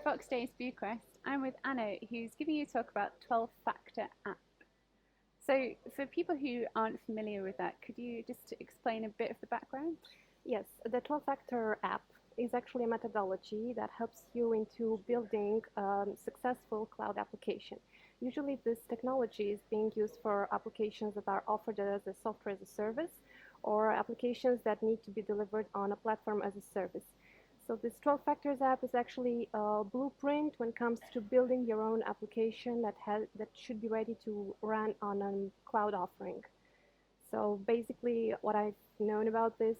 Voxxed Days Bucharest. I'm with Anna, who's giving you a talk about 12-factor app. So, for people who aren't familiar with that, could you just explain a bit of the background? Yes, the 12-factor app is actually a methodology that helps you into building a successful cloud application. Usually this technology is being used for applications that are offered as a software as a service or applications that need to be delivered on a platform as a service. So this 12 factors app is actually a blueprint when it comes to building your own application that should be ready to run on a cloud offering. So basically, what I've known about this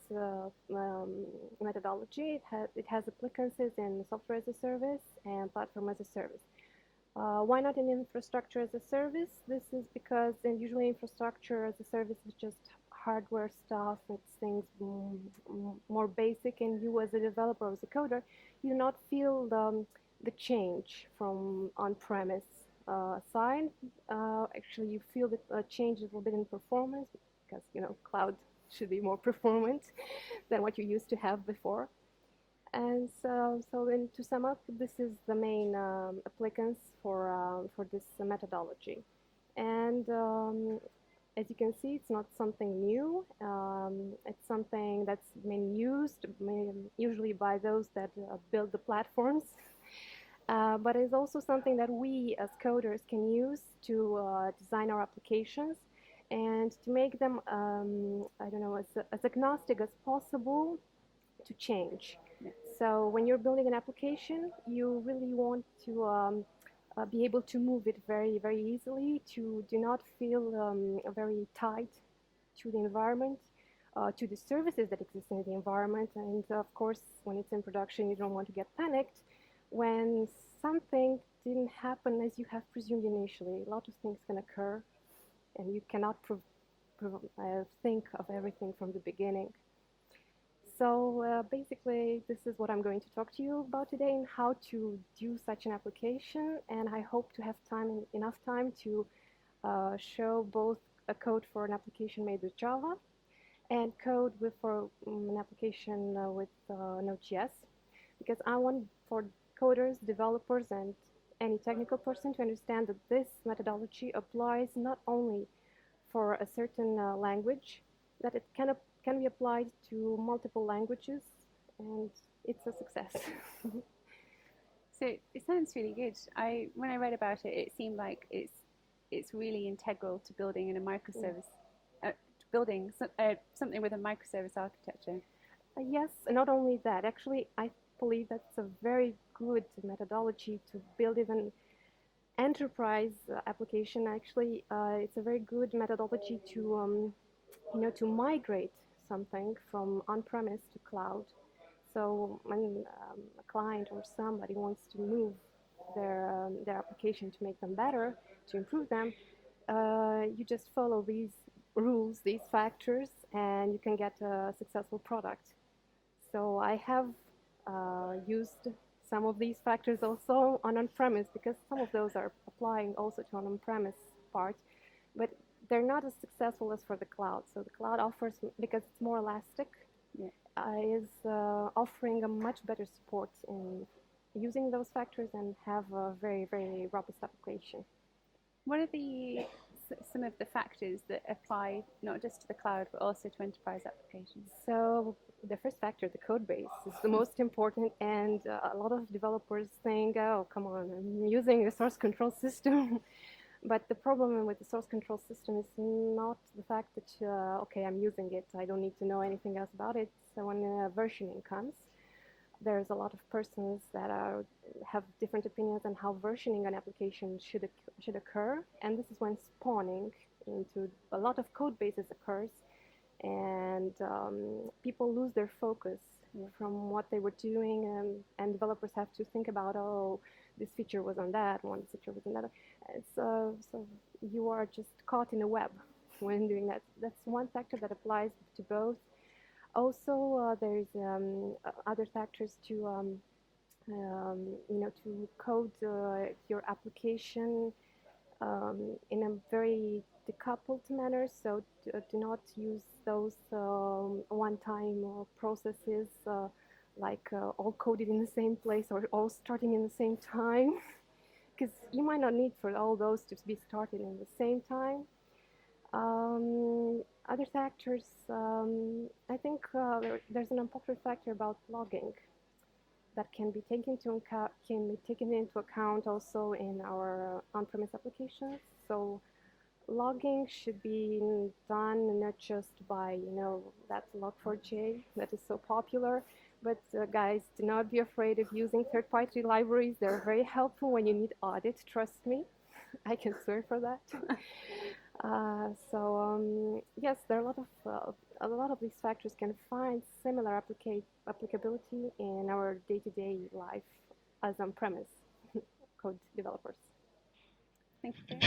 methodology, it has applicances in software as a service and platform as a service. Why not in infrastructure as a service? This is because usually infrastructure as a service is just hardware stuff. It's things more basic, and you as a developer, as a coder, you do not feel the change from on-premise side. Actually, you feel the change a little bit in performance because cloud should be more performant than what you used to have before. And so then to sum up, this is the main applicants for this methodology. And as you can see, it's not something new. It's something that's been used usually by those that build the platforms. But it's also something that we as coders can use to design our applications and to make them, I don't know, as agnostic as possible to change. Yeah. So when you're building an application, you really want to be able to move it very, very easily, to do not feel very tied to the environment, to the services that exist in the environment. And of course, when it's in production, you don't want to get panicked when something didn't happen as you have presumed initially. A lot of things can occur, and you cannot think of everything from the beginning. So basically, this is what I'm going to talk to you about today, and how to do such an application. And I hope to have enough time to show both a code for an application made with Java and code for an application with Node.js, because I want for coders, developers, and any technical person to understand that this methodology applies not only for a certain language, that it can be applied to multiple languages, and it's a success. So it sounds really good. When I read about it, it seemed like it's really integral to building in a microservice, building something with a microservice architecture. Yes, not only that. Actually, I believe that's a very good methodology to build even enterprise application. Actually, it's a very good methodology to to migrate something from on-premise to cloud. So when a client or somebody wants to move their application to make them better, to improve them, you just follow these rules, these factors, and you can get a successful product. So I have used some of these factors also on-premise, because some of those are applying also to an on-premise part, but they're not as successful as for the cloud. So the cloud offers, because it's more elastic, Yeah. is offering a much better support in using those factors and have a very, very robust application. What are some of the factors that apply not just to the cloud but also to enterprise applications? So the first factor, the code base, is the most important, and a lot of developers think, oh, come on, I'm using a source control system. But the problem with the source control system is not the fact that, okay, I'm using it, I don't need to know anything else about it. So when versioning comes, there's a lot of persons that have different opinions on how versioning an application should occur. And this is when spawning into a lot of code bases occurs, and people lose their focus from what they were doing, and developers have to think about, oh, this feature was on that one, this feature was on that. So you are just caught in a web when doing that. That's one factor that applies to both. Also, there's other factors to to code your application in a very decoupled manner. So do not use those one-time processes like all coded in the same place or all starting in the same time, because you might not need for all those to be started in the same time. Other factors, I think there's an important factor about logging that can be taken into account also in our on-premise applications. So logging should be done not just by, that log4j that is so popular, but guys, do not be afraid of using third-party libraries. They're very helpful when you need audit, trust me. I can swear for that. Yes, there are a lot of these factors can find similar applicability in our day-to-day life as on-premise code developers. Thank you.